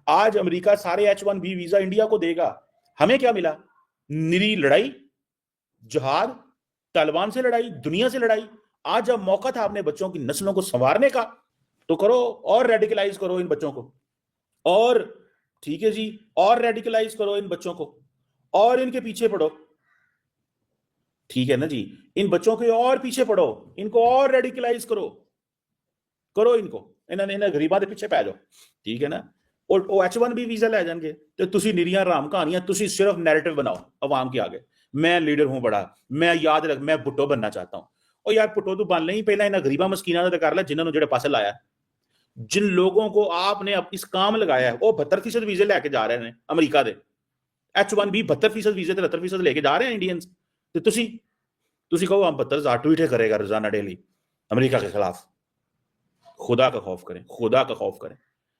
आज अमेरिका सारे H1B visa India को देगा, हमें क्या मिला? निरी लड़ाई, जिहाद, तालिबान से लड़ाई, दुनिया से लड़ाई। आज जब मौका था अपने बच्चों की नस्लों को संवारने का, तो करो और रेडिकलाइज करो इन बच्चों को, और ठीक है जी, और रेडिकलाइज करो इन बच्चों को, और इनके पीछे पड़ो, ठीक है ना जी, इन बच्चों के और पीछे पड़ो, इनको और रेडिकलाइज करो, करो इनको, इन्हें गरीबां के पीछे पै जाओ, ठीक है ना। और H1B वीजा लै जाएंगे तो तुसी निरियां राम कहानियां, तुसी सिर्फ नैरेटिव बनाओ अवाम के आगे, मैं लीडर हूं बड़ा, मैं याद रख, मैं भुट्टो बनना चाहता हूं। और यार भुट्टो तू बन नहीं, पहला इन्हें गरीबा मस्कीना तो कर ले जिन्होंने जेड़े पासे लाया, जिन लोगों को आपने इस काम लगाया है, वो 72% वीजे लेके जा रहे हैं अमेरिका के। H1B 72% वीजे 73% लेके जा रहे हैं इंडियंस। तो तुसी कहो हम 72,000 ट्वीट करेगा रोजाना डेली अमेरिका के खिलाफ। खुदा का खौफ करें, खुदा का खौफ करें।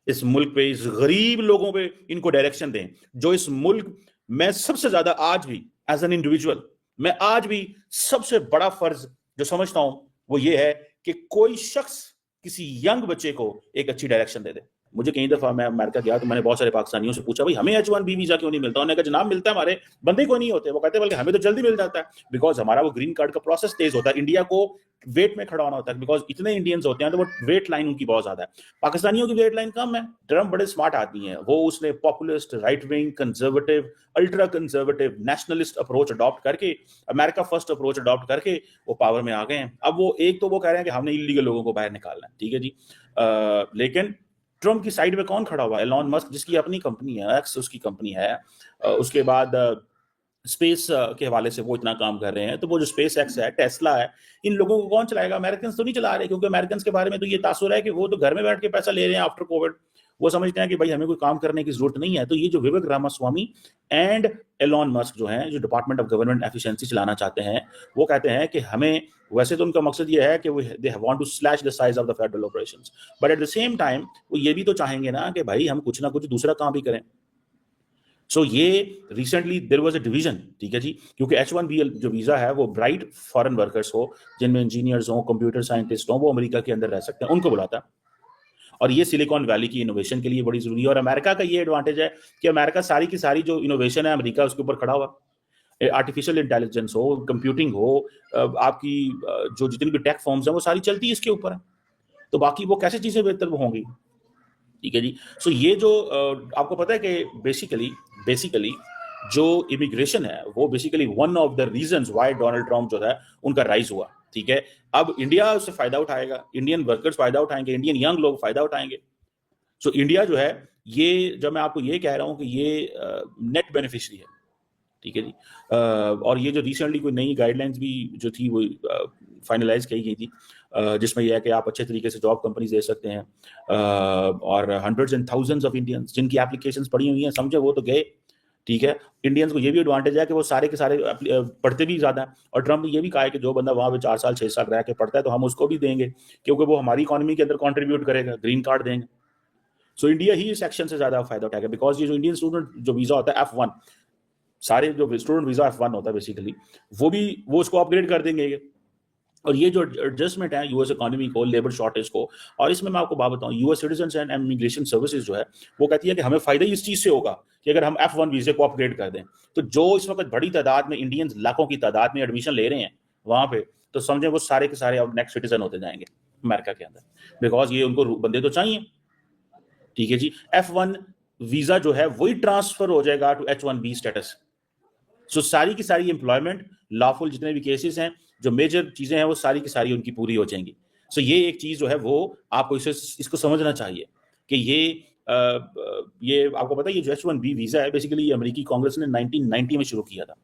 इस मुल्क पे, इस गरीब लोगों पे इनको डायरेक्शन दें, जो इस मुल्क में सबसे ज्यादा आज भी एज एन इंडिविजुअल, मैं आज भी सबसे बड़ा फर्ज जो समझता हूं वो ये है कि कोई शख्स किसी यंग बच्चे को एक अच्छी डायरेक्शन दे दे। मुझे कई दफा, मैं अमेरिका गया तो मैंने बहुत सारे पाकिस्तानियों से पूछा, भाई हमें H1B वीजा क्यों नहीं मिलता? उन्होंने कहा जनाब मिलता है, हमारे बंदे को नहीं होते। वो कहते बल्कि हमें तो जल्दी मिल जाता है, बिकॉज हमारा वो ग्रीन कार्ड का प्रोसेस तेज होता है। इंडिया को वेट में खड़ा होना होता है, बिकॉज इतने इंडियंस होते हैं तो वो वेट लाइन उनकी बहुत ज्यादा है। पाकिस्तानियों की वेट लाइन कम है। ट्रम्प बड़े स्मार्ट आदमी है, वो उसने populist, right wing, conservative, ultra conservative, nationalist approach adopt करके, अमेरिका फर्स्ट अप्रोच अडॉप्ट करके वो पावर में आ गए हैं। अब वो एक तो वो कह रहे हैं कि हमने इलीगल लोगों को बाहर निकालना है, ठीक है जी, लेकिन ट्रम्प की साइड में कौन खड़ा हुआ? एलॉन मस्क, जिसकी अपनी कंपनी है, एक्स उसकी कंपनी है। उसके बाद स्पेस के हवाले से वो इतना काम कर रहे हैं। तो वो जो स्पेस एक्स है, टेस्ला है, इन लोगों को कौन चलाएगा? अमेरिकन तो नहीं चला रहे, क्योंकि अमेरिकन के बारे में तो ये तासुर है कि वो तो घर में बैठ के पैसा ले रहे हैं आफ्टर कोविड। वो समझते हैं कि भाई हमें कोई काम करने की जरूरत नहीं है। तो ये जो विवेक रामास्वामी एंड एलॉन मस्क जो हैं, जो डिपार्टमेंट ऑफ गवर्नमेंट एफिशिएंसी चलाना चाहते हैं, वो कहते हैं कि हमें, वैसे तो उनका मकसद ये है कि वो they want to slash the size of the federal operations, but at the same time वो ये भी तो चाहेंगे ना कि भाई हम कुछ ना कुछ दूसरा काम भी करें। सो ये recently there was a division, ठीक है जी, क्योंकि H1B जो वीजा है वो ब्राइट फॉरेन वर्कर्स हो, जिनमें इंजीनियर्स हो, कंप्यूटर साइंटिस्ट हो, वो अमेरिका के अंदर रह सकते हैं, उनको बुलाता है। और ये सिलिकॉन वैली की इनोवेशन के लिए बड़ी जरूरी है। और अमेरिका का ये एडवांटेज है कि अमेरिका सारी की सारी जो इनोवेशन है अमेरिका उसके ऊपर खड़ा हुआ। आर्टिफिशियल इंटेलिजेंस हो, कंप्यूटिंग हो, आपकी जो जितनी भी टेक फॉर्म्स हैं वो सारी चलती है इसके ऊपर है। तो बाकी वो कैसे चीजें बेहतर होंगी, ठीक है जी। सो ये जो आपको पता है कि बेसिकली जो इमिग्रेशन है वो basically one of the reasons why Donald Trump जो है उनका राइज हुआ, ठीक है। अब इंडिया उससे फायदा उठाएगा, इंडियन वर्कर्स फायदा उठाएंगे, इंडियन यंग लोग फायदा उठाएंगे। सो इंडिया जो है, ये जब मैं आपको ये कह रहा हूं कि ये नेट बेनिफिशियरी है, ठीक है जी। और ये जो रिसेंटली कोई नई गाइडलाइंस भी जो थी वो फाइनलाइज की गई थी, जिसमें यह है कि आप अच्छे तरीके से जॉब कंपनीज दे सकते हैं, और hundreds and thousands of Indians जिनकी एप्लीकेशंस पड़ी हुई हैं, समझे वो तो गए, ठीक है। इंडियंस को ये भी एडवांटेज है कि वो सारे के सारे पढ़ते भी ज्यादा है। और ट्रम्प ने ये भी कहा है कि जो बंदा वहां पे 4 साल 6 साल रह के पढ़ता है तो हम उसको भी देंगे, क्योंकि वो हमारी इकोनॉमी के अंदर कॉन्ट्रीब्यूट करेगा, ग्रीन कार्ड देंगे। सो इंडिया ही इस एक्शन से ज्यादा फायदा उठाएगा, बिकॉज ये जो इंडियन स्टूडेंट जो वीजा होता है F1, सारे जो स्टूडेंट वीजा F1 होता है बेसिकली, वो उसको अपग्रेड कर देंगे। और ये जो एडजस्टमेंट है यूएस इकोनॉमी को, लेबर शॉर्टेज को, और इसमें मैं आपको बात बताऊं, US citizens and immigration services जो है वो कहती है कि हमें फायदा इस चीज से होगा कि अगर हम F1 वीजे को अपग्रेड कर दें, तो जो इस वक्त बड़ी तादाद में इंडियंस, लाखों की तादाद में एडमिशन ले रहे हैं वहां पे, तो समझे वो सारे के सारे अब नेक्स्ट सिटीजन होते जाएंगे अमेरिका के अंदर, बिकॉज ये उनको बंदे तो चाहिए, ठीक है जी। F1 वीजा जो है वही ट्रांसफर हो जाएगा टू H1B स्टेटस। सो सारी की सारी एम्प्लॉयमेंट, लॉफुल जितने भी केसेस हैं, जो मेजर चीजें हैं, वो सारी की सारी उनकी पूरी हो जाएंगी। सो ये एक चीज जो है वो आपको इसको समझना चाहिए कि ये आपको पता है, ये जो H1B वीजा है बेसिकली अमेरिकी कांग्रेस ने 1990 में शुरू किया था,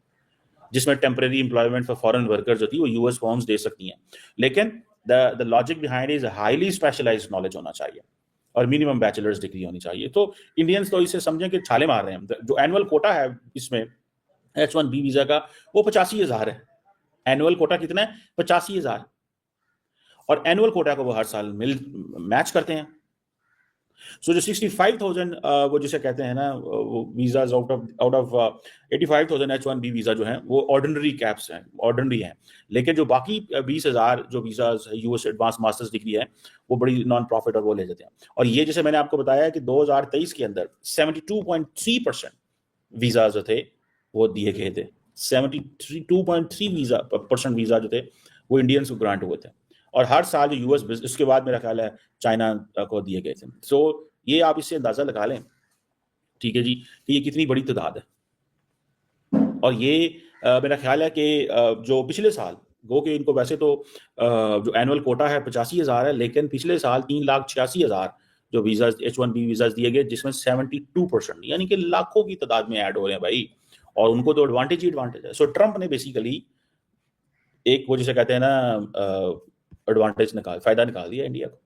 जिसमें temporary employment for foreign worker जो थी वो यूएस फॉर्म्स दे सकती हैं, लेकिन the logic behind is highly specialised knowledge होना चाहिए और मिनिमम बैचलर्स डिग्री होनी चाहिए। तो इंडियंस तो इसे समझें कि छाले मार रहे हैं। जो एनुअल कोटा है इसमें H1B वीजा का, वो 85,000 है। एनुअल कोटा कितना है? 85,000। और एनुअल कोटा को वो हर साल मैच करते हैं। सो जो 65,000 वो जिसे कहते हैं ना वो visas out of 85,000 H1B visa जो हैं वो ऑर्डिनरी कैप्स हैं, ऑर्डिनरी हैं। लेकिन जो बाकी 20,000 जो visas US advance masters degree है वो बड़ी नॉन प्रॉफिट और वो ले जाते हैं। और ये जैसे मैंने आपको बताया कि 2023 के अंदर 72.3% वीजा जो थे वो दिए गए थे। 72.3% वीजा जो थे वो इंडियंस को ग्रांट हुए थे। और हर साल जो यूएस इसके बाद मेरा ख्याल है चाइना को दिए गए थे। सो ये आप इससे अंदाजा लगा लें, ठीक है जी, कि ये कितनी बड़ी तादाद है। और ये मेरा ख्याल है कि जो पिछले साल गो कि इनको वैसे तो जो एनुअल कोटा है 85,000 है, लेकिन पिछले साल 3,86,000 जो वीजा H1B वीजा दिए गए, जिसमें 72% यानी कि लाखों की तादाद में ऐड हो रहे हैं भाई। और उनको तो एडवांटेज ही एडवांटेज है। सो ट्रंप ने बेसिकली एक वो जिसे कहते हैं ना एडवांटेज फायदा निकाल दिया इंडिया को।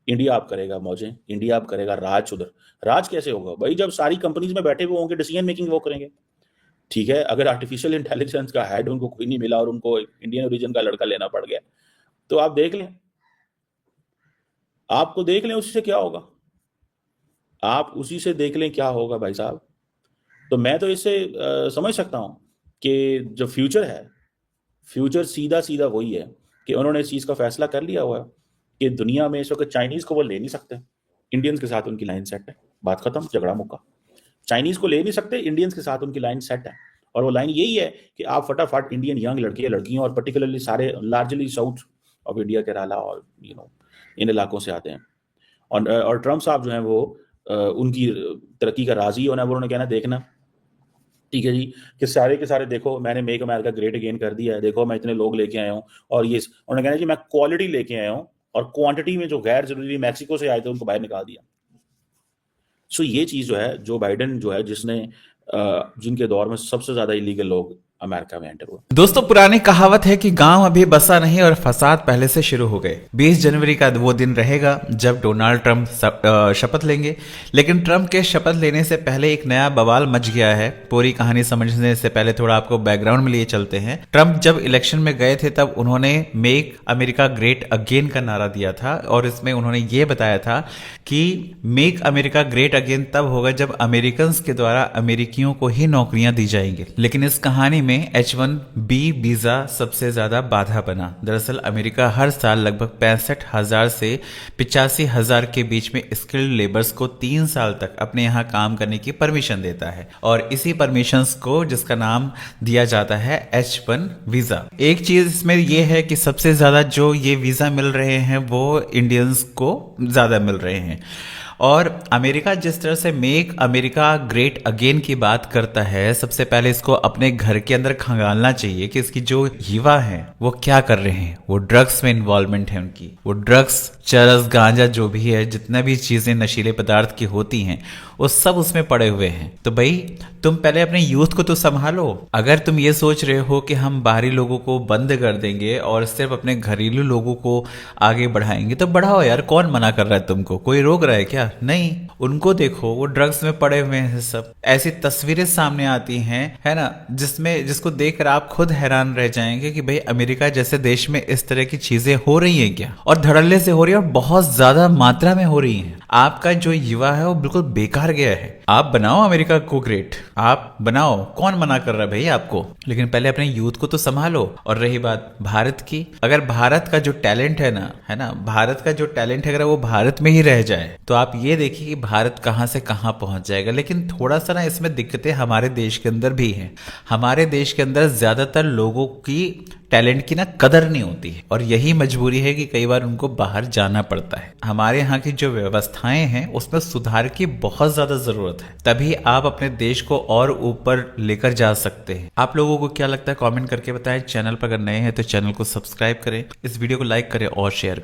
इंडिया आप करेगा मौजें, इंडिया आप करेगा राज। उधर राज कैसे होगा भाई? जब सारी कंपनीज में बैठे हुए होंगे, डिसीजन मेकिंग वो करेंगे, ठीक है। अगर आर्टिफिशियल इंटेलिजेंस का हेड उनको कोई नहीं मिला और उनको इंडियन ओरिजिन का लड़का लेना पड़ गया, तो आप देख लें, आपको देख लें उसी से क्या होगा, आप उसी से देख लें क्या होगा भाई साहब। तो मैं तो इससे समझ सकता हूं कि जो फ्यूचर है, फ्यूचर सीधा सीधा वही है कि उन्होंने इस चीज़ का फैसला कर लिया हुआ है कि दुनिया में इस वक्त चाइनीज़ को वो ले नहीं सकते, इंडियंस के साथ उनकी लाइन सेट है, बात खत्म, झगड़ा मुक्का। चाइनीज़ को ले नहीं सकते, इंडियंस के साथ उनकी लाइन सेट है। और वो लाइन यही है कि आप फटाफट इंडियन यंग लड़के लड़कियों और पर्टिकुलरली सारे largely south of India, Kerala और इन इलाकों से आते हैं। और ट्रम्प साहब जो हैं वो उनकी तरक्की का राजी होना, वो उन्होंने कहना देखना, ठीक है जी, कि सारे के सारे देखो मैंने मेक अमेरिका ग्रेट अगेन कर दिया है, देखो मैं इतने लोग लेके आया हूँ। और ये उन्होंने कहना जी मैं क्वालिटी लेके आया हूँ, और क्वांटिटी में जो गैर जरूरी मैक्सिको से आए थे उनको बाहर निकाल दिया। सो ये चीज़ जो है, जो बाइडेन जो है, जिसने जिनके दौर में सबसे ज्यादा इलीगल लोग अमेरिका में एंटर हुए। दोस्तों, पुरानी कहावत है कि गांव अभी बसा नहीं और फसाद पहले से शुरू हो गए। 20 जनवरी का वो दिन रहेगा जब डोनाल्ड ट्रंप शपथ लेंगे। लेकिन ट्रंप के शपथ लेने से पहले एक नया बवाल मच गया है। पूरी कहानी समझने से पहले थोड़ा आपको बैकग्राउंड में लिए चलते हैं। ट्रंप जब इलेक्शन में गए थे तब उन्होंने मेक अमेरिका ग्रेट अगेन का नारा दिया था, और इसमें उन्होंने ये बताया था कि मेक अमेरिका ग्रेट अगेन तब होगा जब अमेरिकन के द्वारा अमेरिकियों को ही नौकरियां दी जाएंगी। लेकिन इस कहानी में H1B वीजा सबसे ज्यादा बाधा बना। दरअसल अमेरिका हर साल लगभग 65,000 से 85,000 के बीच में स्किल्ड लेबर्स को 3 साल तक अपने यहाँ काम करने की परमिशन देता है, और इसी परमिशंस को जिसका नाम दिया जाता है H1 वीजा। एक चीज इसमें यह है कि सबसे ज्यादा जो ये वीजा मिल रहे हैं वो इंडियंस को ज्यादा मिल रहे हैं। और अमेरिका जिस तरह से मेक अमेरिका ग्रेट अगेन की बात करता है, सबसे पहले इसको अपने घर के अंदर खंगालना चाहिए कि इसकी जो युवा है वो क्या कर रहे हैं। वो ड्रग्स में इन्वॉल्वमेंट है उनकी, वो ड्रग्स, चरस, गांजा जो भी है, जितना भी चीजें नशीले पदार्थ की होती हैं वो सब उसमें पड़े हुए हैं। तो भाई तुम पहले अपने यूथ को तो संभालो। अगर तुम ये सोच रहे हो कि हम बाहरी लोगों को बंद कर देंगे और सिर्फ अपने घरेलू लोगों को आगे बढ़ाएंगे, तो बढ़ाओ यार, कौन मना कर रहा है तुमको? कोई रोक रहा है क्या? नहीं, उनको देखो वो ड्रग्स में पड़े हुए हैं। सब ऐसी तस्वीरें सामने आती हैं, है ना, जिसको देखकर आप खुद हैरान रह जाएंगे कि भाई अमेरिका जैसे देश में इस तरह की चीजें हो रही हैं क्या? और धड़ल्ले से हो रही है, और बहुत ज्यादा मात्रा में हो रही हैं। आपका जो युवा है वो बिल्कुल बेकार गया है। आप बनाओ अमेरिका को ग्रेट, आप बनाओ, कौन मना कर रहा है भाई आपको? लेकिन पहले अपने यूथ को तो संभालो। और रही बात भारत की, अगर भारत का जो टैलेंट है ना, भारत का जो टैलेंट है अगर वो भारत में ही रह जाए तो आप ये देखिए कि भारत कहां से कहां पहुंच जाएगा। लेकिन थोड़ा सा ना इसमें दिक्कतें हमारे देश के अंदर भी हैं। हमारे देश के अंदर ज्यादातर लोगों की टैलेंट की ना कदर नहीं होती है, और यही मजबूरी है कि कई बार उनको बाहर जाना पड़ता है। हमारे यहाँ की जो व्यवस्थाएं हैं उसमें सुधार की बहुत ज्यादा जरूरत है, तभी आप अपने देश को और ऊपर लेकर जा सकते हैं। आप लोगों को क्या लगता है कमेंट करके बताएं। चैनल पर अगर नए हैं तो चैनल को सब्सक्राइब करें, इस वीडियो को लाइक करें और शेयर करें।